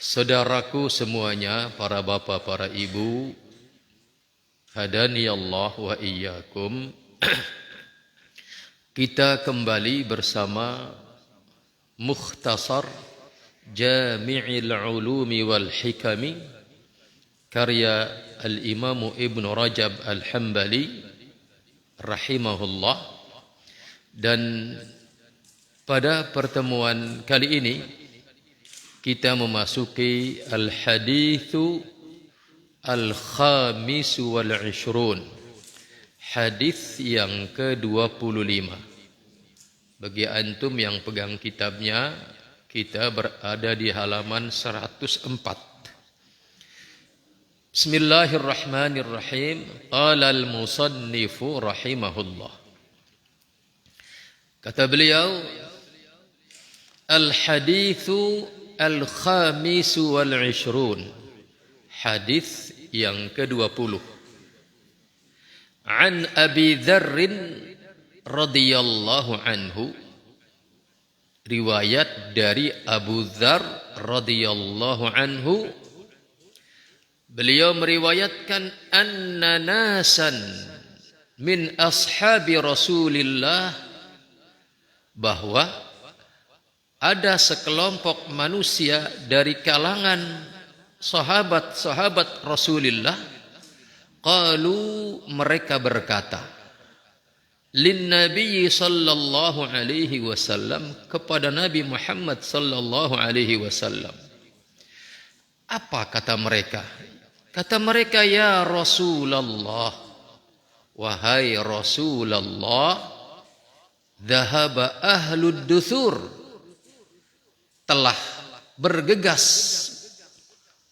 Saudaraku semuanya, para bapak, para ibu, hadani Allah wa iyyakum. Kita kembali bersama Mukhtasar Jami'il Ulumi wal Hikami karya Al-Imam Ibn Rajab Al-Hambali rahimahullah. Dan pada pertemuan kali ini kita memasuki Al-Hadithu Al-Khamis wal-Ishrun, hadis yang ke-25. Bagi antum yang pegang kitabnya, kita berada di halaman 104. Bismillahirrahmanirrahim. Qala al-musannifu rahimahullah. Kata beliau, Al-Hadithu Al-Khamis wal-Ishrun, hadis yang ke-20. An Abi Dzarrin radhiyallahu anhu, riwayat dari Abu Dzar radhiyallahu anhu, beliau meriwayatkan anna nasan min ashabi Rasulillah, bahwa ada sekelompok manusia dari kalangan sahabat-sahabat Rasulullah, qalu, mereka berkata, lin Nabi sallallahu alaihi wasallam, kepada Nabi Muhammad sallallahu alaihi wasallam. Apa kata mereka? Kata mereka, ya Rasulullah, wahai Rasulullah, dhahaba ahlud duthur, telah bergegas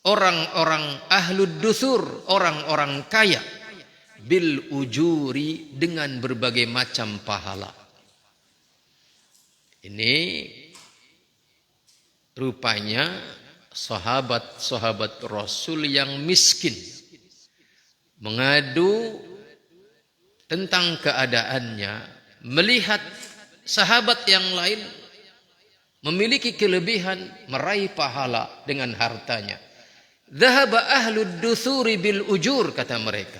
orang-orang ahlud duthur, orang-orang kaya, bil ujuri, dengan berbagai macam pahala. Ini rupanya sahabat-sahabat Rasul yang miskin mengadu tentang keadaannya, melihat sahabat yang lain memiliki kelebihan, meraih pahala dengan hartanya. Dhahaba ahlud duthuri bil ujur, kata mereka.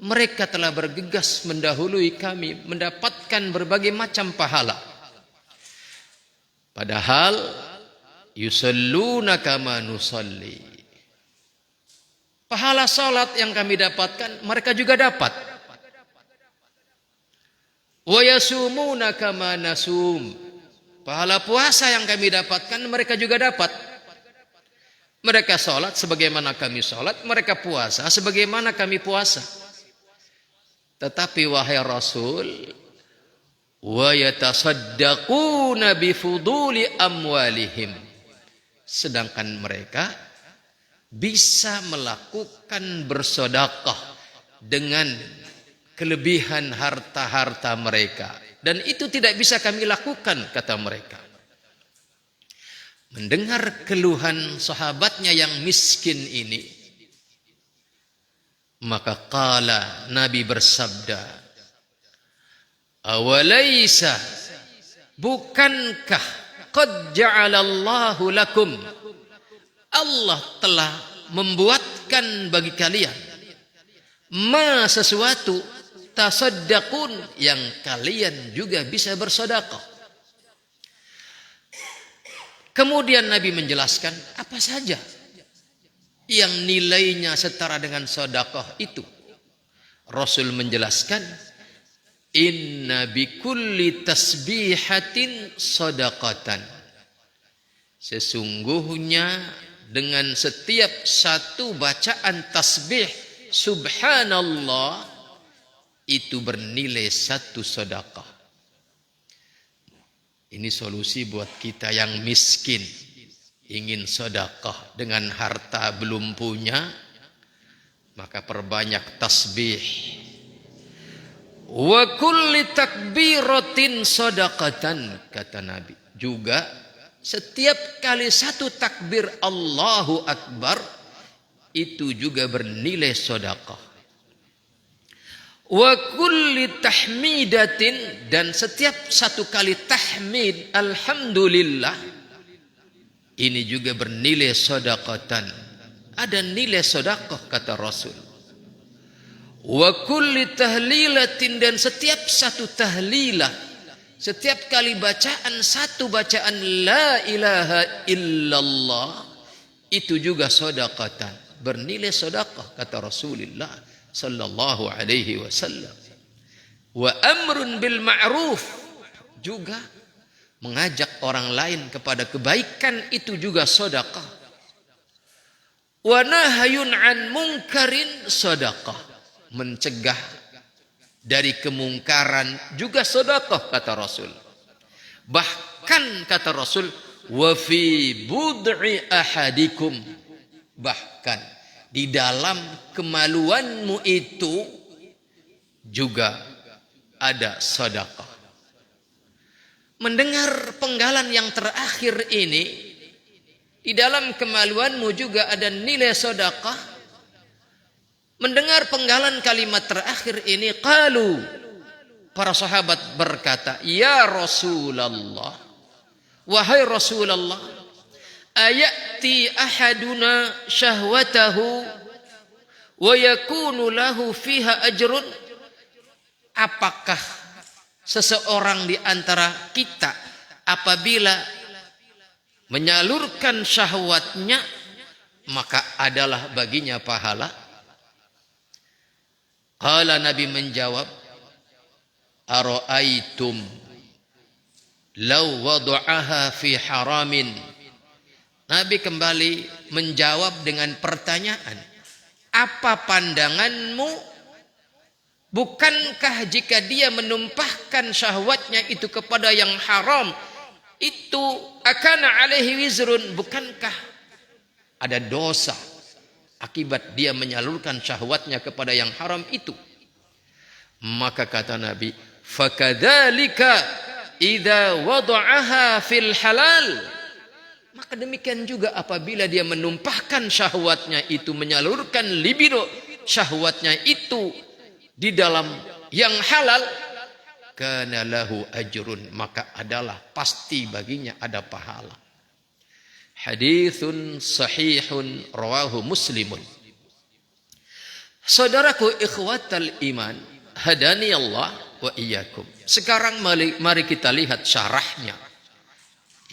Mereka telah bergegas mendahului kami, mendapatkan berbagai macam pahala. Padahal yusalluna kama nusalli, pahala salat yang kami dapatkan, mereka juga dapat. Wa yasumuna kama nasum, pahala puasa yang kami dapatkan, mereka juga dapat. Mereka sholat sebagaimana kami sholat, mereka puasa sebagaimana kami puasa. Tetapi wahai Rasul, wa yatasaddaquna bifuduli amwalihim, sedangkan mereka bisa melakukan bersedekah dengan kelebihan harta-harta mereka, dan itu tidak bisa kami lakukan, kata mereka. Mendengar keluhan sahabatnya yang miskin ini, maka qala, Nabi bersabda, awalaysa, bukankah qad ja'alallahu lakum, Allah telah membuatkan bagi kalian, ma, sesuatu, tasaddaqun, yang kalian juga bisa bersedekah. Kemudian Nabi menjelaskan apa saja yang nilainya setara dengan sedekah itu. Rasul menjelaskan, inna bikulli tasbihatin sadaqatan, sesungguhnya dengan setiap satu bacaan tasbih subhanallah, itu bernilai satu sedekah. Ini solusi buat kita yang miskin, ingin sedekah dengan harta belum punya, maka perbanyak tasbih. Wa kulli takbiratin sadaqatan, kata Nabi. Juga setiap kali satu takbir Allahu Akbar, itu juga bernilai sedekah. Wa kulli tahmidatin, dan setiap satu kali tahmid alhamdulillah, ini juga bernilai sedekatan. Ada nilai sedekah kata Rasul. Wa kulli tahlilatin, dan setiap satu tahlilah, setiap kali bacaan satu bacaan la ilaha illallah, itu juga sedekatan, bernilai sedekah kata Rasulullah sallallahu alaihi wasallam. Wa amrun bil ma'ruf, juga mengajak orang lain kepada kebaikan, itu juga sedekah. Wa nahyun an munkarin sedekah, mencegah dari kemungkaran juga sedekah kata Rasul. Bahkan kata Rasul, wa fi bud'i ahadikum, bahkan di dalam kemaluanmu itu juga ada sedekah. Mendengar penggalan yang terakhir ini, di dalam kemaluanmu juga ada nilai sedekah. Mendengar penggalan kalimat terakhir ini, qalu, para sahabat berkata, ya Rasulullah, wahai Rasulullah, ayati ahaduna syahwatahu wa yakunu lahu fiha ajrun, apakah seseorang di antara kita apabila menyalurkan syahwatnya maka adalah baginya pahala? Qala, Nabi menjawab, ara'aitum law wada'aha fi haramin. Nabi kembali menjawab dengan pertanyaan, apa pandanganmu? Bukankah jika dia menumpahkan syahwatnya itu kepada yang haram, itu akana alaihi wizrun, bukankah ada dosa akibat dia menyalurkan syahwatnya kepada yang haram itu? Maka kata Nabi, fakadzalika idza wada'aha fil halal, maka demikian juga apabila dia menumpahkan syahwatnya itu, menyalurkan libido syahwatnya itu di dalam yang halal, kana lahu ajrun, maka adalah pasti baginya ada pahala. Haditsun sahihun rawahu Muslimun. Saudaraku ikhwatal iman, hadani Allah wa iyyakum. Sekarang mari kita lihat syarahnya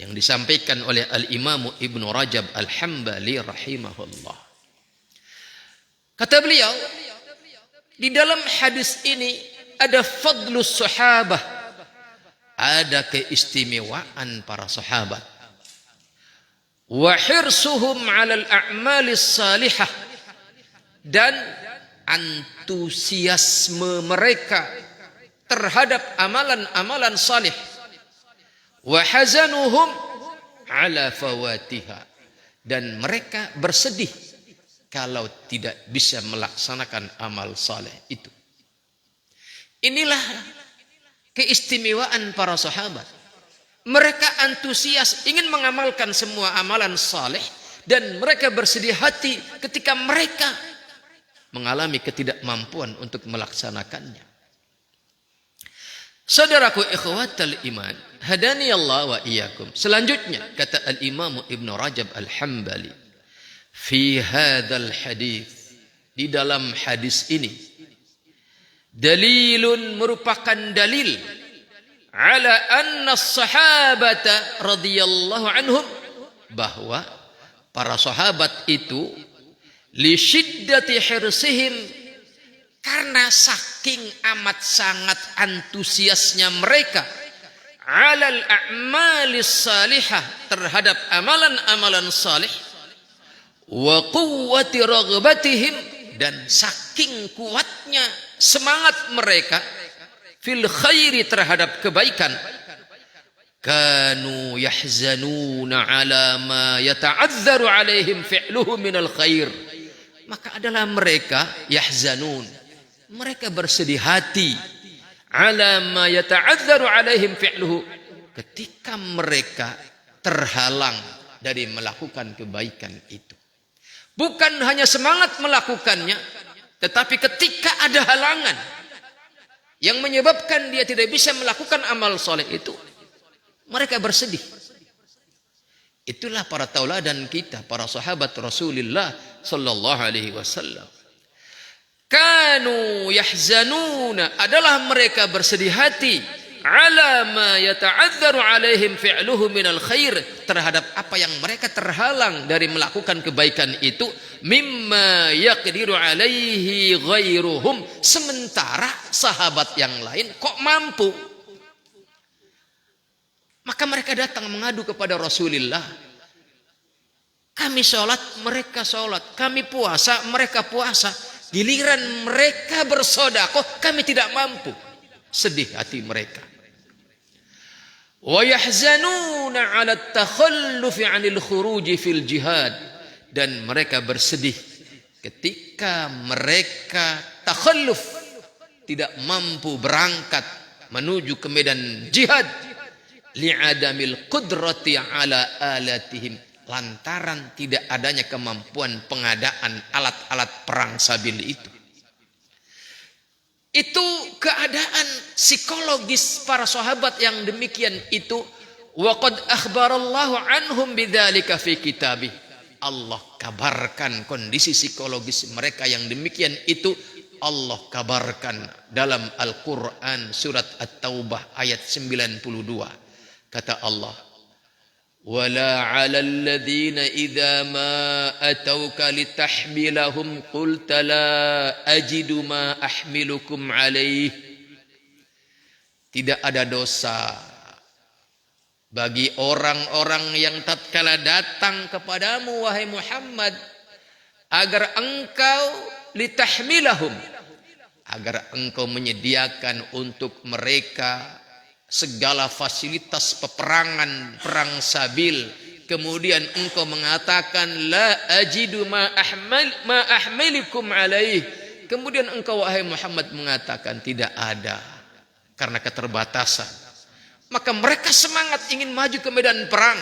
yang disampaikan oleh Al-Imam Ibnu Rajab Al-Hambali rahimahullah. Kata beliau, di dalam hadis ini ada fadlus sahabah, ada keistimewaan para sahabat. Wa hirsuhum 'alal a'malis salihah, dan antusiasme mereka terhadap amalan-amalan salih. Wa hazanuhum 'ala fawatiha, dan mereka bersedih kalau tidak bisa melaksanakan amal saleh itu. Inilah keistimewaan para sahabat. Mereka antusias ingin mengamalkan semua amalan saleh, dan mereka bersedih hati ketika mereka mengalami ketidakmampuan untuk melaksanakannya. Saudaraku ikhwatal iman, hadani Allah wa iyyakum. Selanjutnya kata Al-Imam Ibnu Rajab Al-Hambali, fi hadzal hadis, di dalam hadis ini, dalilun, merupakan dalil, ala anna sahabata radhiyallahu anhum, bahwa para sahabat itu li syiddati hirsihim, karena saking amat sangat antusiasnya mereka, alal a'malis salihah, terhadap amalan-amalan salih, wa quwwati raghbatihim, dan saking kuatnya semangat mereka fil khairi, terhadap kebaikan, kanu yahzanuna ala ma yata'adzaru alaihim fi'luhu minal khair, maka adalah mereka yahzanun, mereka bersedih hati, ala ma yata'adzaru alaihim fi'luhu, ketika mereka terhalang dari melakukan kebaikan itu. Bukan hanya semangat melakukannya, tetapi ketika ada halangan yang menyebabkan dia tidak bisa melakukan amal soleh itu, mereka bersedih. Itulah para tauladan kita, para sahabat Rasulullah sallallahu alaihi wasallam. Kanu yahzanuna, adalah mereka bersedih hati, ala ma yata'adzaru alaihim fi'luhu minal khair, terhadap apa yang mereka terhalang dari melakukan kebaikan itu, mimma yaqdiru alaihi ghairuhum, sementara sahabat yang lain kok mampu. Maka mereka datang mengadu kepada Rasulullah. Kami sholat, mereka sholat. Kami puasa, mereka puasa. Giliran mereka bersedekah, kami tidak mampu. Sedih hati mereka. Wa yahzanuna 'ala at-takhallufi 'anil khuruji fil jihad, dan mereka bersedih ketika mereka takhalluf, tidak mampu berangkat menuju ke medan jihad, li'adamil qudrati 'ala alatihim, lantaran tidak adanya kemampuan pengadaan alat-alat perang sabil itu. Itu keadaan psikologis para sahabat yang demikian itu. Wa qad akhbarallahu anhum bidzalika fi kitabih. Allah kabarkan kondisi psikologis mereka yang demikian itu. Allah kabarkan dalam Al-Quran surat At-Taubah ayat 92. Kata Allah, wala 'alal ladzina idza ma atauka litahmilahum qulta la ajidu ma ahmilukum alaih. Tidak ada dosa bagi orang-orang yang tatkala datang kepadamu wahai Muhammad, agar engkau litahmilahum, agar engkau menyediakan untuk mereka segala fasilitas peperangan, perang sabil. Kemudian engkau mengatakan la ajidu ma ahmilikum alaih. Kemudian engkau wahai Muhammad mengatakan tidak ada karena keterbatasan. Maka mereka semangat ingin maju ke medan perang.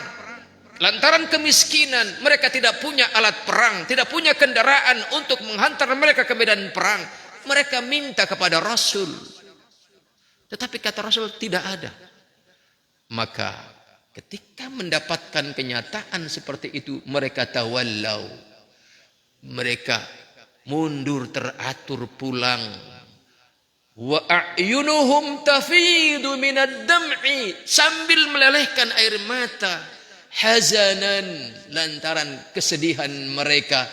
Lantaran kemiskinan, mereka tidak punya alat perang, tidak punya kendaraan untuk menghantar mereka ke medan perang. Mereka minta kepada Rasul. Tetapi kata Rasul tidak ada. Maka ketika mendapatkan kenyataan seperti itu, mereka tawallau. Mereka mundur teratur pulang. Wa a'yunuhum tafidu minad dam'i, sambil melelehkan air mata. Hazanan, lantaran kesedihan mereka.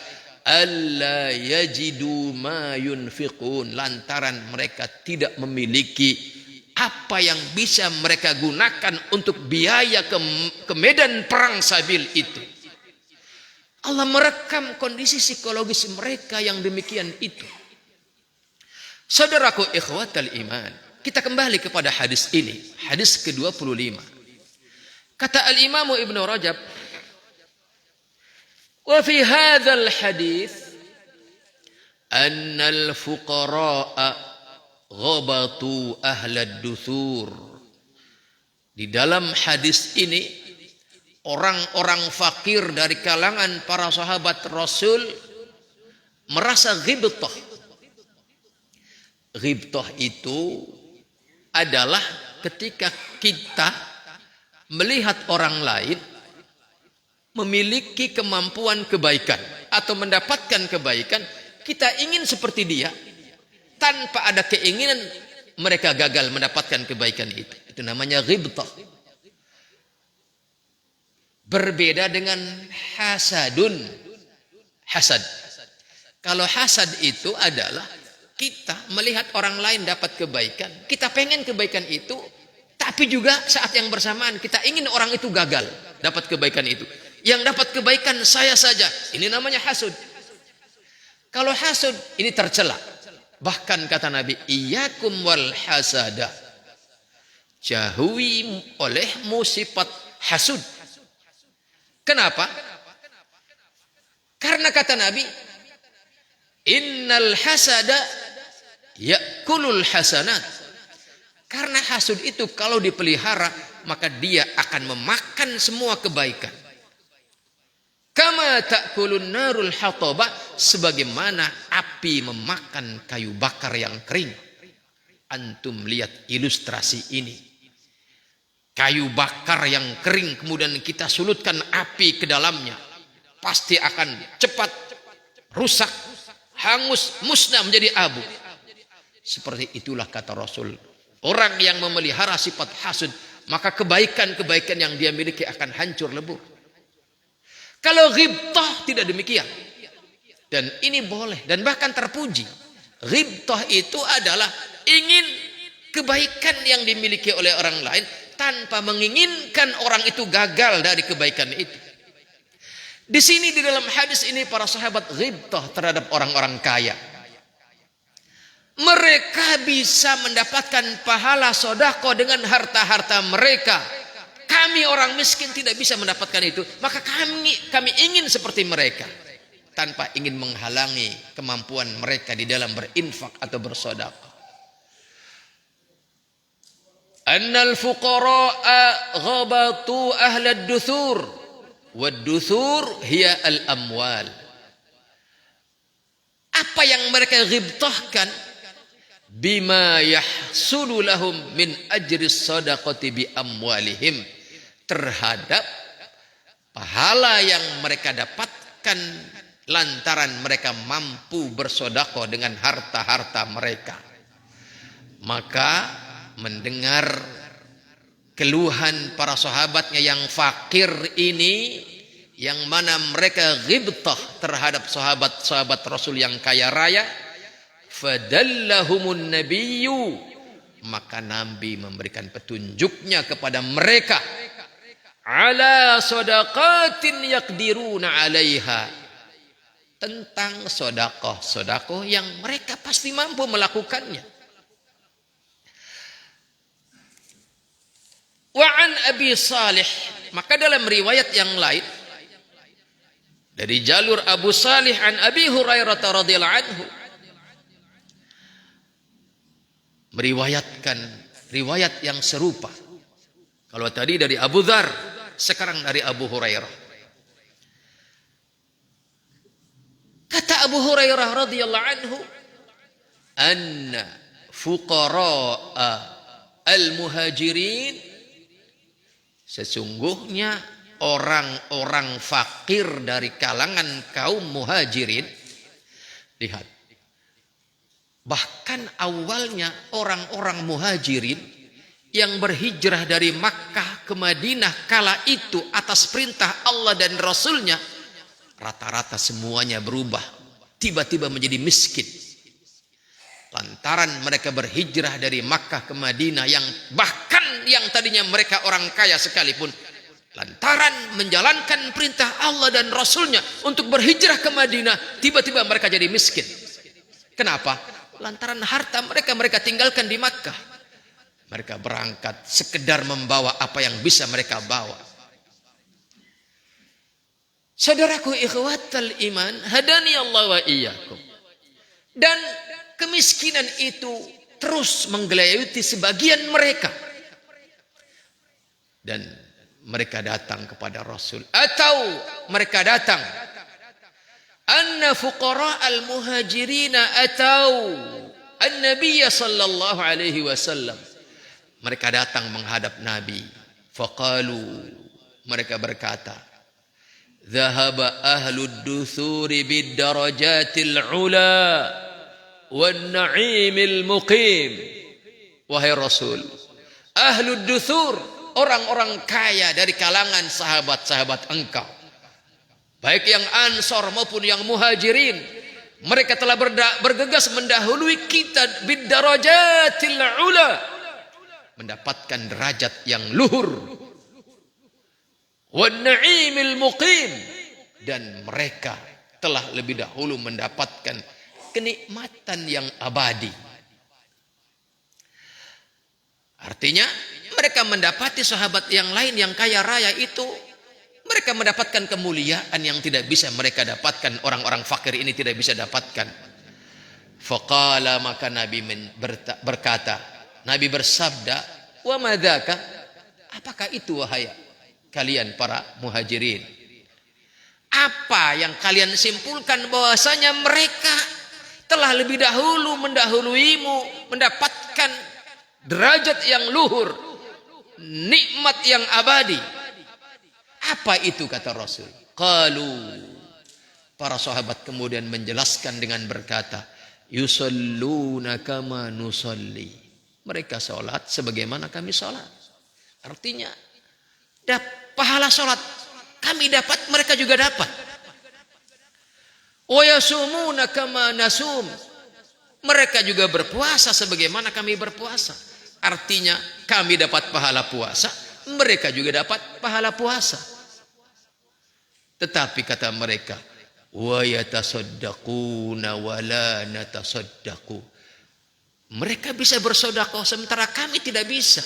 Alla yajidu ma yunfiqun, lantaran mereka tidak memiliki apa yang bisa mereka gunakan untuk biaya ke medan perang sabil itu. Allah merekam kondisi psikologis mereka yang demikian itu. Saudaraku ikhwatal iman, kita kembali kepada hadis ini, hadis ke-25. Kata al-Imam Ibnu Rajab, wa fi hadzal hadis anna al-fuqara'a ghabatu ahlad duthur. Di dalam hadis ini, orang-orang fakir dari kalangan para sahabat Rasul merasa ghibtah. Ghibtah itu adalah ketika kita melihat orang lain memiliki kemampuan kebaikan atau mendapatkan kebaikan, kita ingin seperti dia. Tanpa ada keinginan mereka gagal mendapatkan kebaikan itu. Itu namanya ghibtah. Berbeda dengan hasadun. Hasad. Kalau hasad itu adalah kita melihat orang lain dapat kebaikan, kita pengen kebaikan itu, tapi juga saat yang bersamaan kita ingin orang itu gagal dapat kebaikan itu. Yang dapat kebaikan saya saja. Ini namanya hasud. Kalau hasud ini tercela. Bahkan kata Nabi, iyyakum wal hasada, jauhi olehmu sifat hasud. Kenapa? Karena kata Nabi, innal hasada yakulul hasanat. Karena hasud itu kalau dipelihara, maka dia akan memakan semua kebaikan. Kama ta'kulun narul hataba, sebagaimana api memakan kayu bakar yang kering. Antum lihat ilustrasi ini. kayu bakar yang kering kemudian kita sulutkan api ke dalamnya, pasti akan cepat rusak, hangus, musnah menjadi abu. Seperti itulah kata Rasul, orang yang memelihara sifat hasud, maka kebaikan-kebaikan yang dia miliki akan hancur lebur. Kalau ghibtah tidak demikian. Dan ini boleh dan bahkan terpuji. Ghibtah itu adalah ingin kebaikan yang dimiliki oleh orang lain tanpa menginginkan orang itu gagal dari kebaikan itu. Di sini di dalam hadis ini para sahabat ghibtah terhadap orang-orang kaya. Mereka bisa mendapatkan pahala sedekah dengan harta-harta mereka. Kami orang miskin tidak bisa mendapatkan itu, maka kami ingin seperti mereka tanpa ingin menghalangi kemampuan mereka di dalam berinfak atau bersedekah. Annal fuqara'a ghabatu ahla ad-duthur wad-duthur hiya al-amwal. Apa yang mereka ghibtahkan? Bima yahsulu lahum min ajri sadaqati bi amwalihim, terhadap pahala yang mereka dapatkan lantaran mereka mampu bersedekah dengan harta-harta mereka. Maka mendengar keluhan para sahabatnya yang fakir ini, yang mana mereka ghibtah terhadap sahabat-sahabat Rasul yang kaya raya, fadallahumun nabiyyu, maka Nabi memberikan petunjuknya kepada mereka ala sadaqatin yaqdiruna alaiha, tentang sedekah yang mereka pasti mampu melakukannya. Wa an Abi Salih, maka dalam riwayat yang lain dari jalur Abu Salih an Abi Hurairah radhiyallahu anhu meriwayatkan riwayat yang serupa. Kalau tadi dari Abu Dzar, sekarang dari Abu Hurairah. Kata Abu Hurairah radhiyallahu anhu, anna fuqara'a al-muhajirin, sesungguhnya orang-orang fakir dari kalangan kaum muhajirin. Lihat, bahkan awalnya orang-orang muhajirin yang berhijrah dari Makkah ke Madinah kala itu atas perintah Allah dan Rasulnya, rata-rata semuanya berubah, tiba-tiba menjadi miskin. Lantaran mereka berhijrah dari Makkah ke Madinah, yang bahkan yang tadinya mereka orang kaya sekalipun, lantaran menjalankan perintah Allah dan Rasulnya untuk berhijrah ke Madinah, tiba-tiba mereka jadi miskin. Kenapa? Lantaran harta mereka tinggalkan di Makkah. Mereka berangkat sekedar membawa apa yang bisa mereka bawa. Saudaraku ikhwatal iman, hadani Allah wa iyyakum. Dan kemiskinan itu terus menggelayuti sebagian mereka. Dan mereka datang kepada Rasul, atau mereka datang, anna fuqara al-muhajirina atau an-nabiy sallallahu alaihi wasallam. Mereka datang menghadap Nabi. Faqalu, mereka berkata, dhahaba ahlud duthuri bid darajatil ula wan na'imil muqim. Wahai Rasul, ahlud duthur, orang-orang kaya dari kalangan sahabat-sahabat engkau, baik yang Ansor maupun yang Muhajirin, mereka telah bergegas mendahului kita bid darajatil ula, mendapatkan derajat yang luhur, wan na'imil muqim, dan mereka telah lebih dahulu mendapatkan kenikmatan yang abadi. Artinya mereka mendapati sahabat yang lain yang kaya raya itu, mereka mendapatkan kemuliaan yang tidak bisa mereka dapatkan, orang-orang fakir ini tidak bisa dapatkan. Faqala, maka Nabi berkata, Nabi bersabda, wa madzaka, apakah itu wahai kalian para muhajirin? Apa yang kalian simpulkan bahwasanya mereka telah lebih dahulu mendahuluimu mendapatkan derajat yang luhur, nikmat yang abadi. Apa itu kata Rasul? Qalu, para sahabat kemudian menjelaskan dengan berkata, yusalluna kama nusalli. Mereka sholat sebagaimana kami sholat. Artinya, pahala sholat kami dapat, mereka juga dapat. Wa yasumuna kama nasum. Mereka juga berpuasa sebagaimana kami berpuasa. Artinya kami dapat pahala puasa, mereka juga dapat pahala puasa. Tetapi kata mereka, wa yatasaddaquna wa la natasaddaqu. Mereka bisa bersedekah sementara kami tidak bisa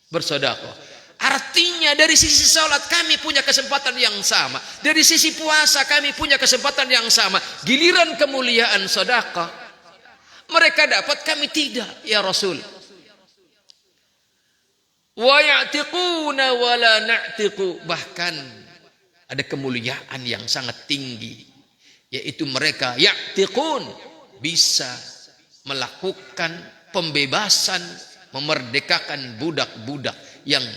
bersedekah. Artinya dari sisi salat kami punya kesempatan yang sama, dari sisi puasa kami punya kesempatan yang sama. Giliran kemuliaan sedekah mereka dapat, kami tidak, ya Rasul. Wa ya'tiquna wa la na'tiqu. Bahkan ada kemuliaan yang sangat tinggi, yaitu mereka ya'tiqun, bisa melakukan pembebasan, memerdekakan budak-budak yang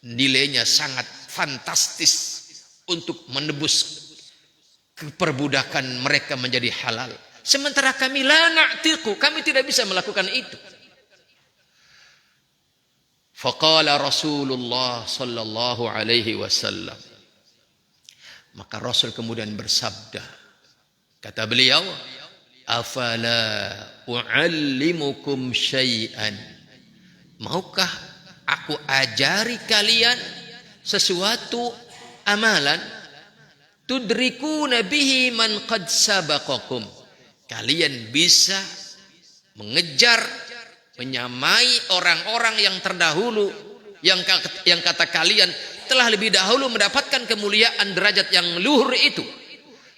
nilainya sangat fantastis untuk menebus keperbudakan mereka menjadi halal. Sementara kami la na'tiqu, kami tidak bisa melakukan itu. Faqala Rasulullah sallallahu alaihi wasallam. Maka Rasul kemudian bersabda, kata beliau, afala u'allimukum syai'an. Maukah aku ajari kalian sesuatu amalan tudrikuna bihi man qad sabaqakum. Kalian bisa mengejar, menyamai orang-orang yang terdahulu, yang kata kalian telah lebih dahulu mendapatkan kemuliaan derajat yang luhur itu.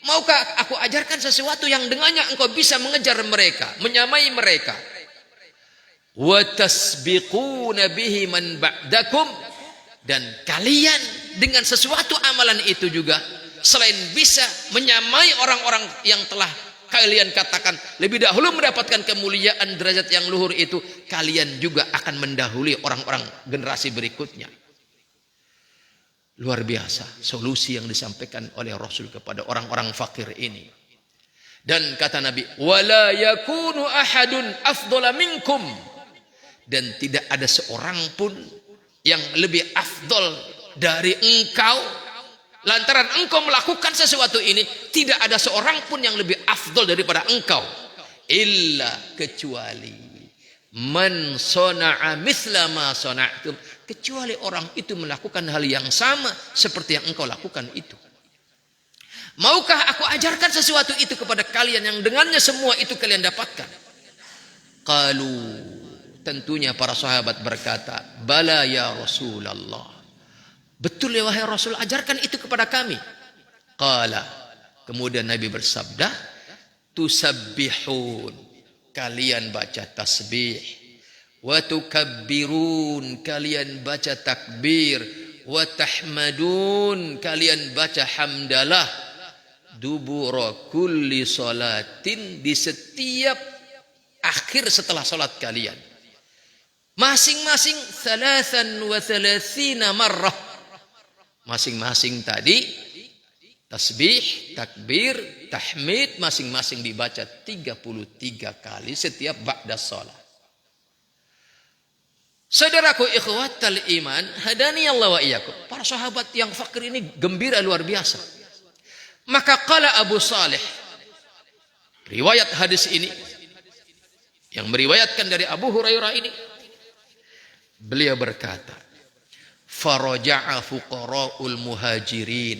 Maukah aku ajarkan sesuatu yang dengannya engkau bisa mengejar mereka, menyamai mereka? Wa tasbiquna bihi man ba'dakum. Dan kalian dengan sesuatu amalan itu juga, selain bisa menyamai orang-orang yang telah kalian katakan lebih dahulu mendapatkan kemuliaan derajat yang luhur itu, kalian juga akan mendahului orang-orang generasi berikutnya. Luar biasa solusi yang disampaikan oleh Rasul kepada orang-orang fakir ini. Dan kata Nabi, wala yakunu ahadun afdhala minkum. Dan tidak ada seorang pun yang lebih afdol dari engkau. Lantaran engkau melakukan sesuatu ini, tidak ada seorang pun yang lebih afdol daripada engkau. Illa, kecuali man sona'a mithla ma sona'tum. Kecuali orang itu melakukan hal yang sama seperti yang engkau lakukan itu. Maukah aku ajarkan sesuatu itu kepada kalian yang dengannya semua itu kalian dapatkan? Qalu, tentunya para sahabat berkata, bala ya Rasulullah. Betul ya wahai Rasul, ajarkan itu kepada kami. Qala, kemudian Nabi bersabda, tusabbihun, kalian baca tasbih, wa tukabbirun, kalian baca takbir, wa tahmadun, kalian baca hamdalah, dubura kulli salatin, di setiap akhir setelah salat kalian. Masing-masing 33 marrah. Masing-masing tadi tasbih, takbir, tahmid masing-masing dibaca 33 kali setiap ba'da shalah. Saudaraku ikhwatal iman, hadani Allah wa iyyakum. Para sahabat yang fakir ini gembira luar biasa. Maka qala Abu Salih, riwayat hadis ini yang meriwayatkan dari Abu Hurairah ini, beliau berkata, faraja'a fuqara'ul muhajirin.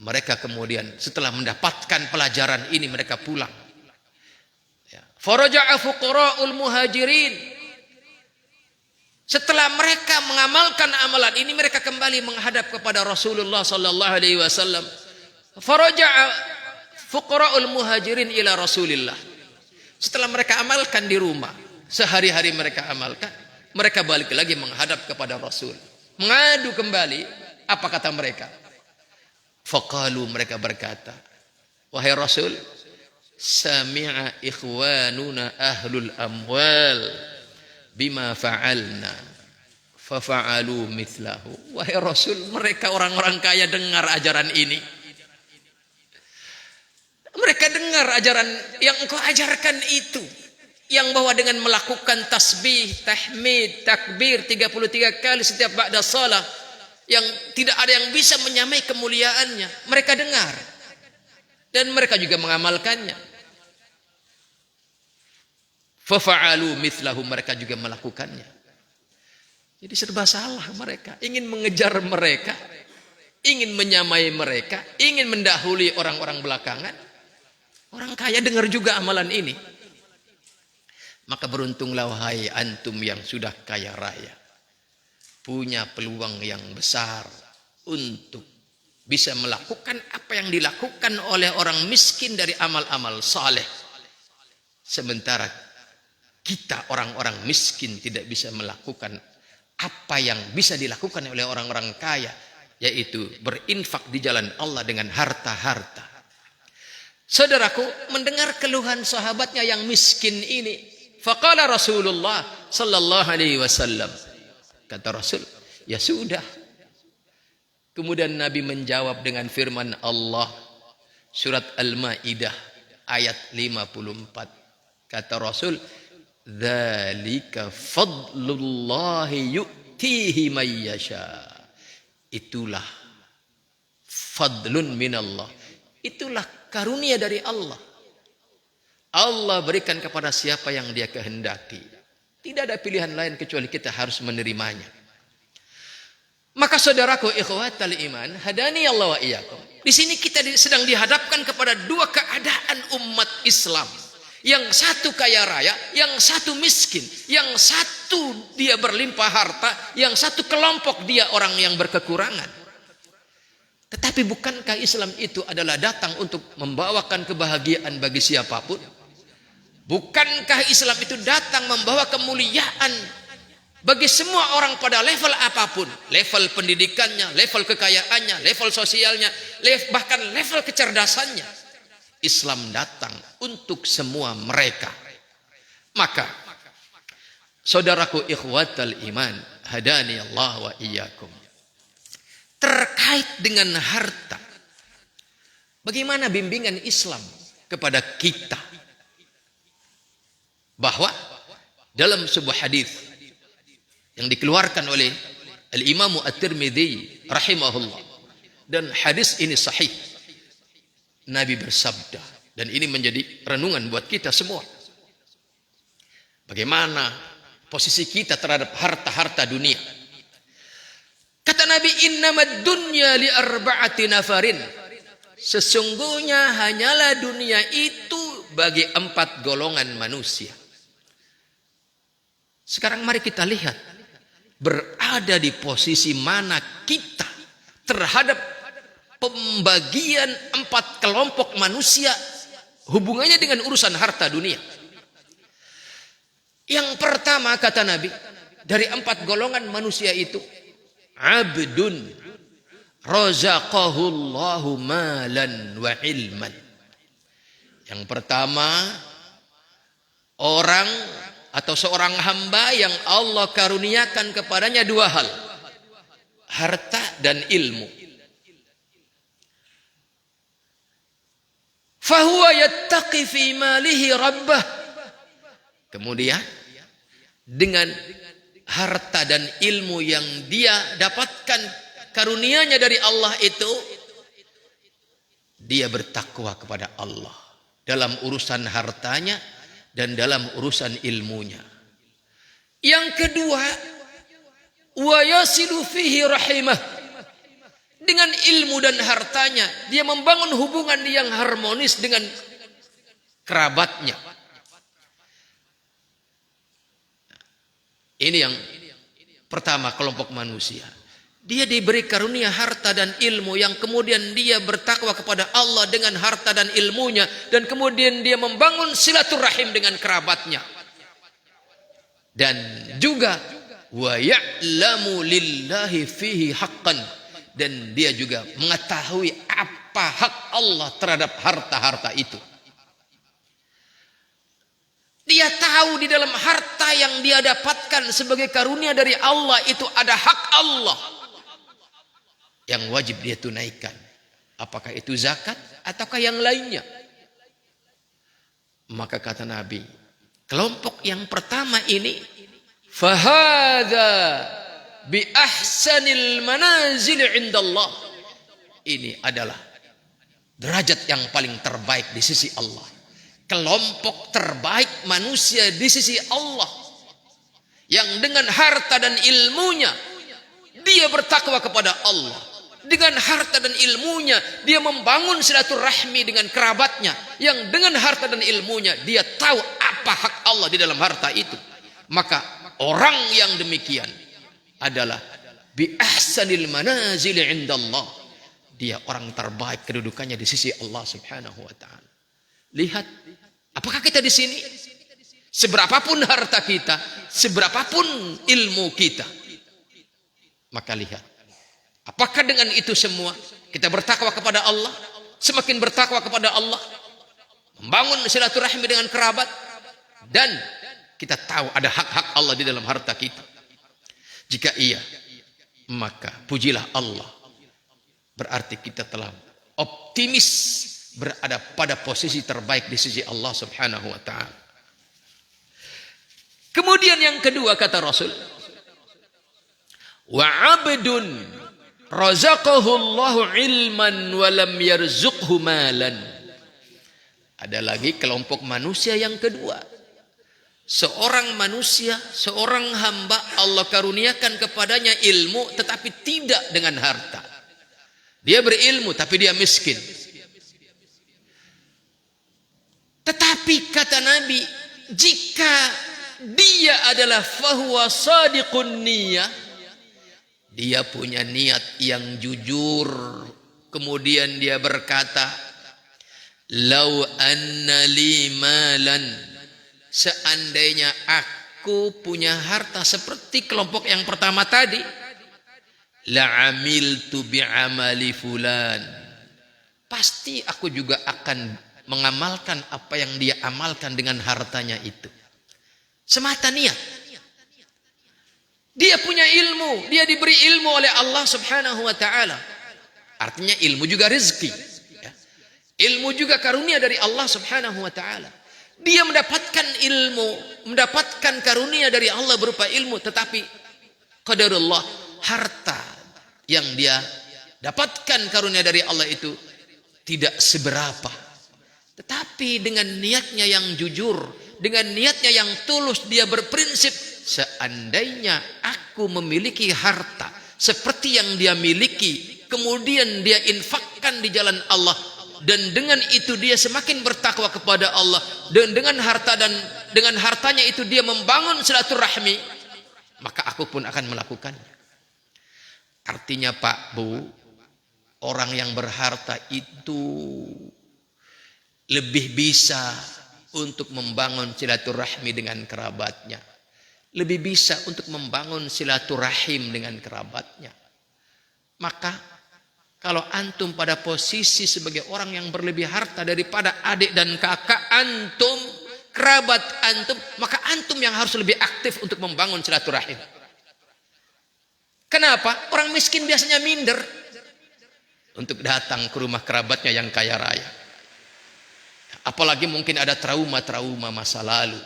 Mereka kemudian setelah mendapatkan pelajaran ini mereka pulang. Faraja'a fuqara'ul muhajirin. Setelah mereka mengamalkan amalan ini, mereka kembali menghadap kepada Rasulullah sallallahu alaihi wasallam. Faraja'a fuqara'ul muhajirin ila Rasulillah. Setelah mereka amalkan di rumah, sehari-hari mereka amalkan, mereka balik lagi menghadap kepada Rasul. Mengadu kembali, apa kata mereka? Faqalu, mereka berkata, wahai Rasul, sami'a ikhwanuna ahlul amwal bima fa'alna Fafa'alu mithlahu. Wahai Rasul, mereka orang-orang kaya dengar ajaran ini. Mereka dengar ajaran yang engkau ajarkan itu. Yang bahwa dengan melakukan tasbih, tahmid, takbir 33 kali setiap ba'da salah, yang tidak ada yang bisa menyamai kemuliaannya. Mereka dengar. Dan mereka juga mengamalkannya. Fafa'alu mithlahu, mereka juga melakukannya. Jadi serba salah mereka. Ingin mengejar mereka. Ingin menyamai mereka. Ingin mendahului orang-orang belakangan. Orang kaya dengar juga amalan ini. Maka beruntunglah wahai antum yang sudah kaya raya. Punya peluang yang besar untuk bisa melakukan apa yang dilakukan oleh orang miskin dari amal-amal saleh. Sementara kita orang-orang miskin tidak bisa melakukan apa yang bisa dilakukan oleh orang-orang kaya, yaitu berinfak di jalan Allah dengan harta-harta. Saudaraku, mendengar keluhan sahabatnya yang miskin ini, faqala Rasulullah sallallahu alaihi wasallam, kata Rasul, ya sudah. Kemudian Nabi menjawab dengan firman Allah, surat Al-Maidah ayat 54. Kata Rasul, dzalika fadlullahi yu'tihi may yasha. Itulah fadlun minallah. Itulah karunia dari Allah. Allah berikan kepada siapa yang Dia kehendaki. Tidak ada pilihan lain kecuali kita harus menerimanya. Maka saudaraku ikhwatal iman, hadani Allah wa iyyakum. Di sini kita sedang dihadapkan kepada dua keadaan umat Islam. Yang satu kaya raya, yang satu miskin. Yang satu dia berlimpah harta, yang satu kelompok dia orang yang berkekurangan. Tetapi bukankah Islam itu adalah datang untuk membawakan kebahagiaan bagi siapapun? Bukankah Islam itu datang membawa kemuliaan bagi semua orang pada level apapun? Level pendidikannya, level kekayaannya, level sosialnya, bahkan level kecerdasannya. Islam datang untuk semua mereka. Maka, saudaraku ikhwatal iman, hadani Allah wa iyyakum. Terkait dengan harta, bagaimana bimbingan Islam kepada kita? Bahwa dalam sebuah hadis yang dikeluarkan oleh Al-Imam At-Tirmidzi rahimahullah, dan hadis ini sahih, Nabi bersabda, dan ini menjadi renungan buat kita semua. Bagaimana posisi kita terhadap harta-harta dunia? Kata Nabi, innamad dunya li arba'ati nafarin. Sesungguhnya hanyalah dunia itu bagi 4 golongan manusia. Sekarang mari kita lihat, berada di posisi mana kita terhadap pembagian 4 kelompok manusia hubungannya dengan urusan harta dunia. Yang pertama kata Nabi, dari 4 golongan manusia itu, abdun razaqahullahu malan wa ilman. Yang pertama, orang atau seorang hamba yang Allah karuniakan kepadanya 2 hal, harta dan ilmu. Fahuwa yattaqi fi malihi rabbah. Kemudian dengan harta dan ilmu yang dia dapatkan karunia-Nya dari Allah itu, dia bertakwa kepada Allah dalam urusan hartanya dan dalam urusan ilmunya. Yang kedua, wa yasilu fihi rahimah. Dengan ilmu dan hartanya dia membangun hubungan yang harmonis dengan kerabatnya. Ini yang pertama, kelompok manusia. Dia diberi karunia harta dan ilmu, yang kemudian dia bertakwa kepada Allah dengan harta dan ilmunya, dan kemudian dia membangun silaturahim dengan kerabatnya. Dan juga wa ya'lamu lillahi fihi haqqan, dan dia juga mengetahui apa hak Allah terhadap harta-harta itu. Dia dia tahu di dalam harta yang dia dapatkan sebagai karunia dari Allah itu ada hak Allah yang wajib dia tunaikan. Apakah itu zakat ataukah yang lainnya? Maka kata Nabi, kelompok yang pertama ini, fahadha bi ahsanil manazil indallah. Ini adalah derajat yang paling terbaik di sisi Allah. Kelompok terbaik manusia di sisi Allah yang dengan harta dan ilmunya dia bertakwa kepada Allah. Dengan harta dan ilmunya dia membangun silaturahmi dengan kerabatnya, yang dengan harta dan ilmunya dia tahu apa hak Allah di dalam harta itu. Maka orang yang demikian adalah bi ahsanil manazil indallah. Dia orang terbaik kedudukannya di sisi Allah Subhanahu wa taala. Lihat, apakah kita di sini? Seberapapun harta kita, seberapapun ilmu kita, maka lihat, apakah dengan itu semua kita bertakwa kepada Allah? Semakin bertakwa kepada Allah, membangun silaturahmi dengan kerabat, dan kita tahu ada hak-hak Allah di dalam harta kita. Jika iya, maka pujilah Allah. Berarti kita telah optimis berada pada posisi terbaik di sisi Allah Subhanahu wa taala. Kemudian yang kedua kata Rasul, wa 'abdun razaqahu Allahu ilman wa lam yarzuqhu malan. Ada lagi kelompok manusia yang kedua. Seorang manusia, seorang hamba Allah karuniakan kepadanya ilmu tetapi tidak dengan harta. Dia berilmu tapi dia miskin. Tetapi kata Nabi, jika dia adalah fahuwa sadiqun niyah, dia punya niat yang jujur, kemudian dia berkata, lau anna li malan, seandainya aku punya harta seperti kelompok yang pertama tadi, la amiltu bi amali fulan, pasti aku juga akan mengamalkan apa yang dia amalkan dengan hartanya itu. Semata niat. Dia punya ilmu, dia diberi ilmu oleh Allah Subhanahu wa taala. Artinya ilmu juga rezeki, ya. Ilmu juga karunia dari Allah Subhanahu wa taala. Dia mendapatkan ilmu, mendapatkan karunia dari Allah berupa ilmu, tetapi qadarullah, harta yang dia dapatkan karunia dari Allah itu tidak seberapa. Tetapi dengan niatnya yang jujur, dengan niatnya yang tulus, dia berprinsip, seandainya aku memiliki harta seperti yang dia miliki, kemudian dia infakkan di jalan Allah, dan dengan itu dia semakin bertakwa kepada Allah, dan dengan hartanya itu dia membangun silaturahmi, maka aku pun akan melakukannya. Artinya Pak Bu, orang yang berharta itu lebih bisa untuk membangun silaturahmi dengan kerabatnya, lebih bisa untuk membangun silaturahim dengan kerabatnya. Maka kalau antum pada posisi sebagai orang yang berlebih harta daripada adik dan kakak antum, kerabat antum, maka antum yang harus lebih aktif untuk membangun silaturahim. Kenapa? Orang miskin biasanya minder untuk datang ke rumah kerabatnya yang kaya raya. Apalagi mungkin ada trauma-trauma masa lalu.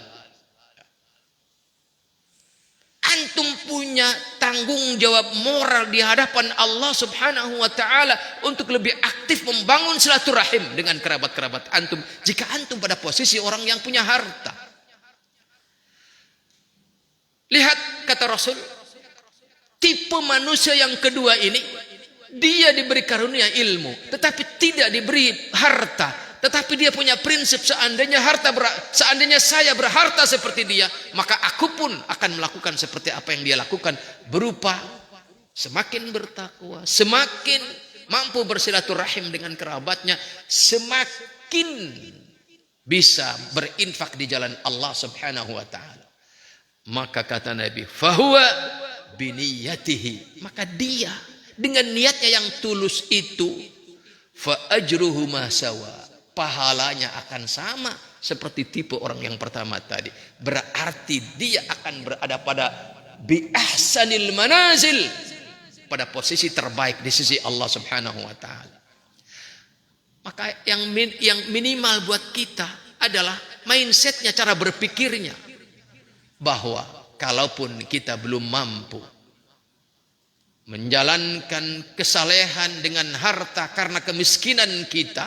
Antum punya tanggung jawab moral di hadapan Allah Subhanahu wa taala untuk lebih aktif membangun silaturahim dengan kerabat-kerabat antum jika antum pada posisi orang yang punya harta. Lihat kata Rasul, tipe manusia yang kedua ini, dia diberi karunia ilmu tetapi tidak diberi harta, tetapi dia punya prinsip, seandainya saya berharta seperti dia, maka aku pun akan melakukan seperti apa yang dia lakukan, berupa semakin bertakwa, semakin mampu bersilaturahim dengan kerabatnya, semakin bisa berinfak di jalan Allah Subhanahu wa taala. Maka kata Nabi, fahuwa biniyatihi, maka dia dengan niatnya yang tulus itu, fa ajruhu ma sawa, pahalanya akan sama seperti tipe orang yang pertama tadi. Berarti dia akan berada pada bi ahsanil manazil, pada posisi terbaik di sisi Allah Subhanahu wa taala. Maka yang minimal buat kita adalah mindsetnya, cara berpikirnya, bahwa kalaupun kita belum mampu menjalankan kesalehan dengan harta karena kemiskinan kita,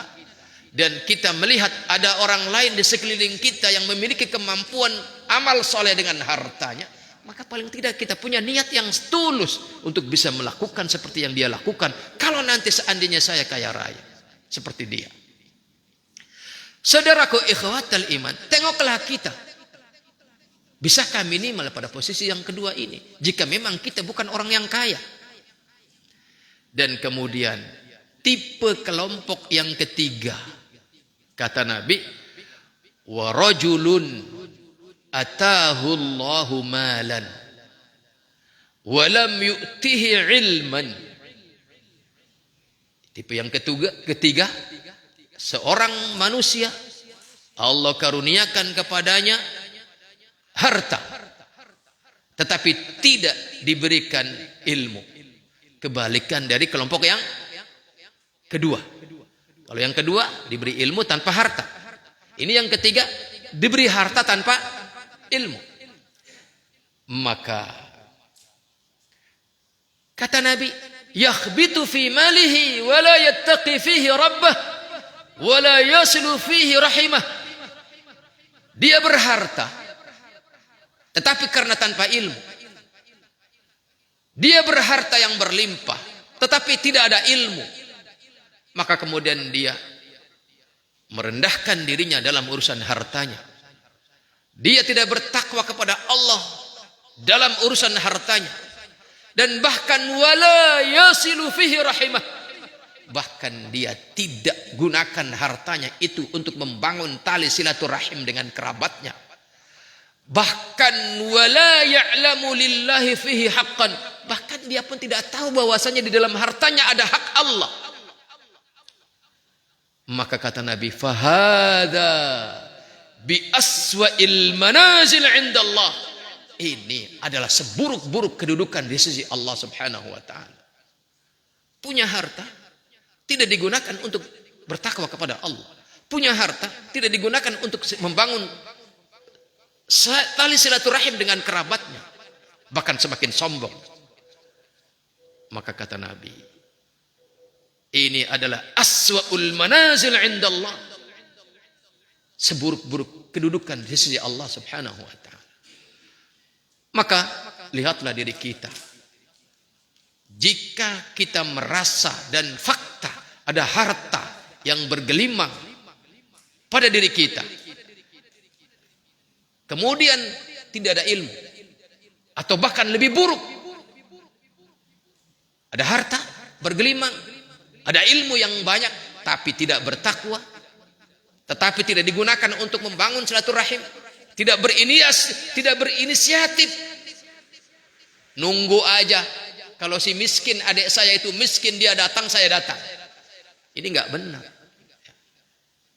dan kita melihat ada orang lain di sekeliling kita yang memiliki kemampuan amal soleh dengan hartanya, maka paling tidak kita punya niat yang tulus untuk bisa melakukan seperti yang dia lakukan. Kalau nanti seandainya saya kaya raya seperti dia. Saudaraku ikhwatal iman, tengoklah kita. Bisakah minimal pada posisi yang kedua ini? Jika memang kita bukan orang yang kaya. Dan kemudian tipe kelompok yang ketiga, kata Nabi, wa rajulun atahu Allahu malan wa lam yu'tihi ilman. Tipe yang ketiga, seorang manusia Allah karuniakan kepadanya harta, tetapi tidak diberikan ilmu. Kebalikan dari kelompok yang kedua. Kalau yang kedua diberi ilmu tanpa harta. Ini yang ketiga diberi harta tanpa ilmu. Maka kata Nabi, yakhbitu fi malihi wa la yattaqi fihi rabbah wa la yaslu fihi rahimah. Dia berharta tetapi karena tanpa ilmu. Dia berharta yang berlimpah tetapi tidak ada ilmu. Maka kemudian dia merendahkan dirinya dalam urusan hartanya. Dia tidak bertakwa kepada Allah dalam urusan hartanya. Dan bahkan wala yasilu fihi rahimah. Bahkan dia tidak gunakan hartanya itu untuk membangun tali silaturahim dengan kerabatnya. Bahkan wala ya'lamu lillahi fihi haqqan. Bahkan dia pun tidak tahu bahwasanya di dalam hartanya ada hak Allah. Maka kata Nabi, fahada bi aswa'il manazil indallah. Ini adalah seburuk-buruk kedudukan di sisi Allah Subhanahu wa taala. Punya harta tidak digunakan untuk bertakwa kepada Allah. Punya harta tidak digunakan untuk membangun tali silaturahim dengan kerabatnya, bahkan semakin sombong. Maka kata Nabi, ini adalah aswa'ul manazil indallah, seburuk-buruk kedudukan di sisi Allah Subhanahu wa taala. Maka lihatlah diri kita. Jika kita merasa dan fakta ada harta yang bergelimang pada diri kita, kemudian tidak ada ilmu, atau bahkan lebih buruk, ada harta bergelimang, ada ilmu yang banyak tapi tidak bertakwa, tetapi tidak digunakan untuk membangun silaturahim, tidak berinisiatif, nunggu aja. Kalau si miskin, adik saya itu miskin, dia datang, saya datang. Ini enggak benar.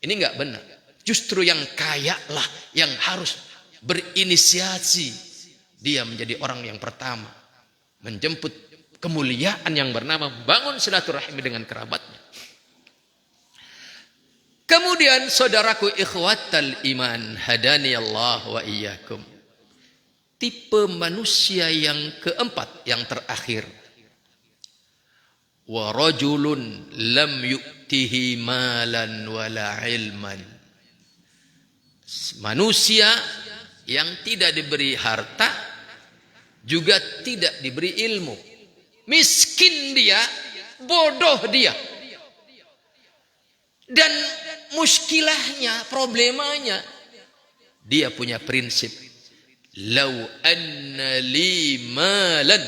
Ini enggak benar. Justru yang kaya lah yang harus berinisiasi. Dia menjadi orang yang pertama menjemput kemuliaan yang bernama bangun silaturahmi dengan kerabatnya. Kemudian saudaraku ikhwatal iman, hadani Allah wa iyyakum. Tipe manusia yang keempat, yang terakhir. Wa rajulun lam yu'tihi malan wala ilman. Manusia yang tidak diberi harta, juga tidak diberi ilmu. Miskin dia, bodoh dia. Dan muskilahnya, problemanya, dia punya prinsip, lau anna li malan,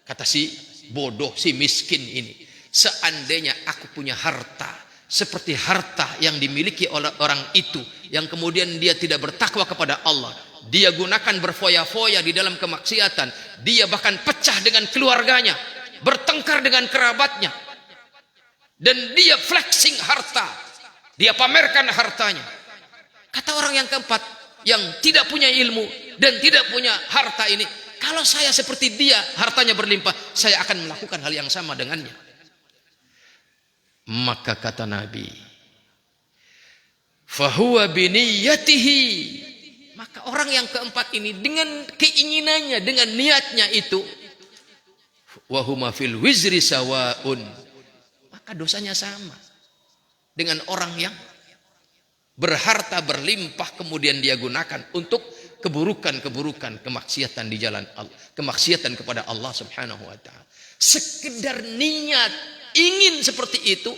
kata si bodoh, si miskin ini, seandainya aku punya harta seperti harta yang dimiliki oleh orang itu, yang kemudian dia tidak bertakwa kepada Allah, dia gunakan berfoya-foya di dalam kemaksiatan, dia bahkan pecah dengan keluarganya, bertengkar dengan kerabatnya, dan dia flexing harta, Dia pamerkan hartanya. Kata orang yang keempat, yang tidak punya ilmu dan tidak punya harta ini, kalau saya seperti dia, hartanya berlimpah, saya akan melakukan hal yang sama dengannya. Maka kata Nabi, fahuwa biniyatihi, maka orang yang keempat ini dengan keinginannya, dengan niatnya itu, wahuma fil wizri sawaun, maka dosanya sama dengan orang yang berharta berlimpah kemudian dia gunakan untuk keburukan-keburukan, kemaksiatan di jalan Allah, kemaksiatan kepada Allah Subhanahu wa taala. Sekedar niat ingin seperti itu,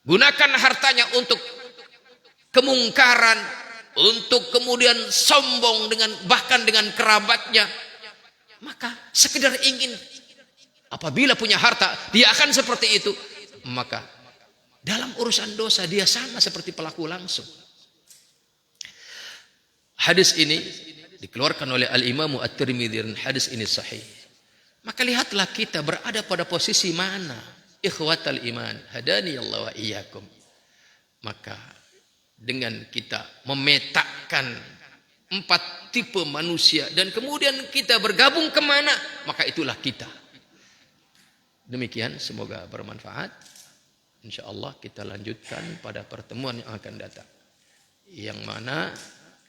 gunakan hartanya untuk kemungkaran, untuk kemudian sombong dengan bahkan dengan kerabatnya, maka sekedar ingin, apabila punya harta dia akan seperti itu, maka dalam urusan dosa dia sama seperti pelaku langsung. Hadis ini dikeluarkan oleh Al-Imam At-Tirmidzi dan hadis ini sahih. Maka lihatlah kita berada pada posisi mana, ikhwatal iman, hadani Allah wa iyyakum. Maka dengan kita memetakan 4 tipe manusia dan kemudian kita bergabung kemana, maka itulah kita. Demikian, semoga bermanfaat. InsyaAllah kita lanjutkan pada pertemuan yang akan datang, yang mana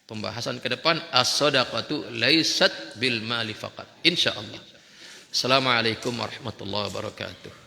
pembahasan ke depan as-shadaqatu laysat bil mali faqat, insyaallah. Assalamualaikum warahmatullahi wabarakatuh.